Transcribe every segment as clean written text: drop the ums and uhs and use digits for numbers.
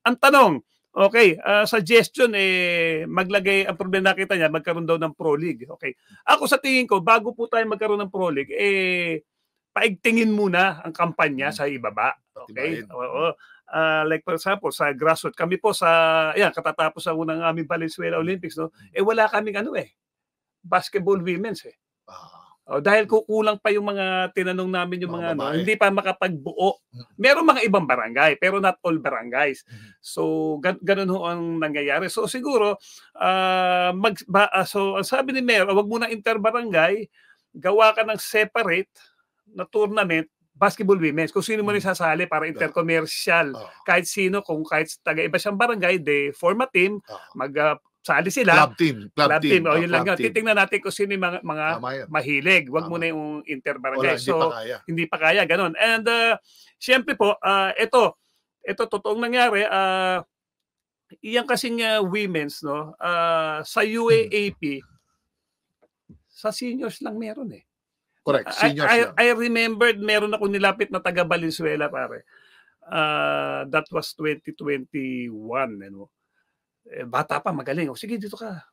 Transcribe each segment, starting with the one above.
Ang tanong, okay, suggestion, maglagay, ang problema nakita niya, magkaroon daw ng Pro League. Okay. Ako sa tingin ko, bago po tayo magkaroon ng Pro League, paigtingin muna ang kampanya sa ibaba. Okay? Oo. Like for example, sa grassroots, kami po katatapos ang unang aming Valenzuela Olympics, no? Wala kaming basketball women's dahil kukulang pa yung mga tinanong namin yung mga hindi pa makapagbuo. Merong mga ibang barangay, pero not all barangays. So ganun ho ang nangyayari. So siguro so ang sabi ni Mayor, wag muna interbarangay, gawa ka ng separate na tournament basketball women's. Kung sino mo rin sasali para intercommercial. Kahit sino, kung kahit taga-iba siyang barangay, they form a team, sali sila. Club team. O, yun lang yun. Titingnan natin kung sino yung mga mahilig. Wag muna yung interbarangay. So, hindi pa kaya. Ganun. And, siyempre po, ito, totoong nangyari, iyan kasing women's, no, sa UAAP, sa seniors lang meron Correct. Seniors I remembered, meron ako nilapit na taga Valenzuela, pare. That was 2021, bata pa, magaling. O sige, dito ka.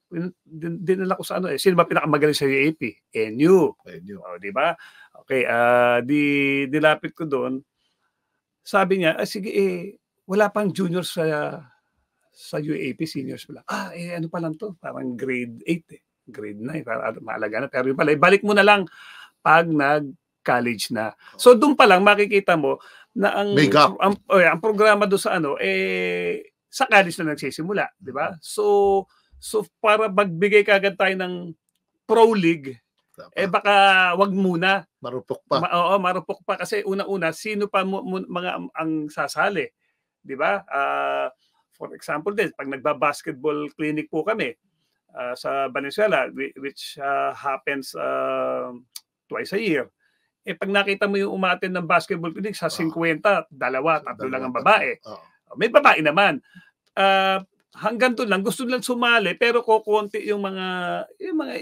Dinala ko sa sino ba pinakamagaling sa UAP? NU. Di ba? Okay, dilapit ko doon. Sabi niya, sige, wala pang juniors sa UAP, seniors pala. Ano pa lang to? Parang grade 8 grade 9, para maalaga na. Pero yung pala, balik mo na lang pag nag-college na. So doon pa lang makikita mo na ang programa doon sa sa college na nagsisimula, di ba? So para magbigay kagad tayo ng Pro League, baka wag muna. Marupok pa. Marupok pa kasi una-una sino pa mga ang sasali, di ba? For example din, pag nagba-basketball clinic po kami sa Valenzuela, which happens twice a year. Pag nakita mo yung umattend ng basketball clinic sa 50, dalawa, tatlo lang ang babae. May babae naman. Hanggang doon lang, gusto lang sumali, pero kukunti yung mga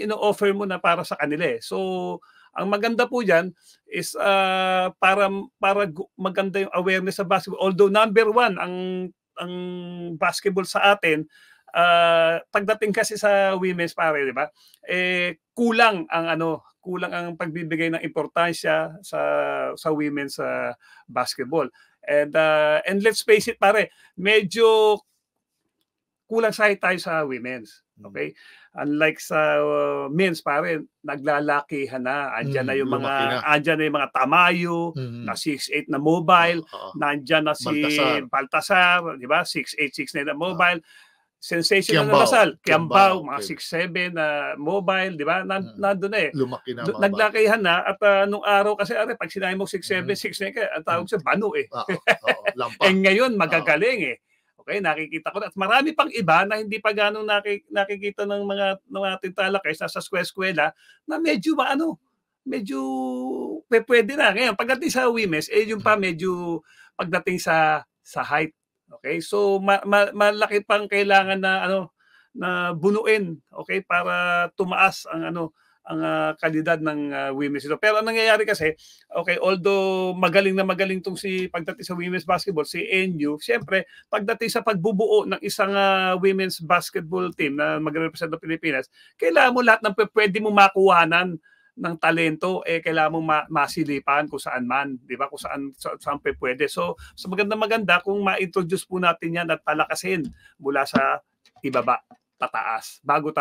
ino-offer mo na para sa kanila. So, ang maganda po diyan is para maganda yung awareness sa basketball. Although number 1 ang basketball sa atin, pagdating kasi sa women's, pare, di ba? Kulang ang pagbibigay ng importansya sa women's basketball. And let's face it, pare, medyo kulang tayo sa women's. Okay? Unlike sa men's, pare, naglalakihan na. Andiyan na yung mga Tamayo na 6'8 na mobile, nandiyan na si Baltasar, di ba? 6'8, 6'9 na mobile. Sensation na Lasal, Kiambao, mga 6'7 na mobile, di ba? Nandun na Lumaki na. Naglakihan na. At nung araw kasi, pag sinabi mo 6'7, 6'9 ka, ang tawag sa bano ngayon, magagaling Okay, nakikita ko na. At marami pang iba na hindi pa ganong nakikita ng mga tintalakay sa eskwela na medyo pwede na. Ngayon, pagdating sa women's, yung pa medyo pagdating sa height. Okay? So malaki pang kailangan na bunuin, okay, para tumaas ang kalidad ng women's ito. Pero ang nangyayari kasi, okay, although magaling tong pagdating sa women's basketball, si NU, siyempre, pagdating sa pagbubuo ng isang women's basketball team na magre-represent ng Pilipinas, kailangan mo lahat ng pwede mo makuhanan ng talento, kailangan mong masilipan kung saan man, di ba? Kung saan pwede. So maganda kung ma-introduce po natin yan at palakasin mula sa ibaba, tataas, bago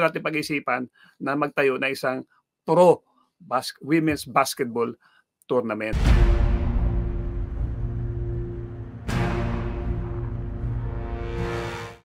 natin pag-isipan na magtayo na isang women's basketball tournament.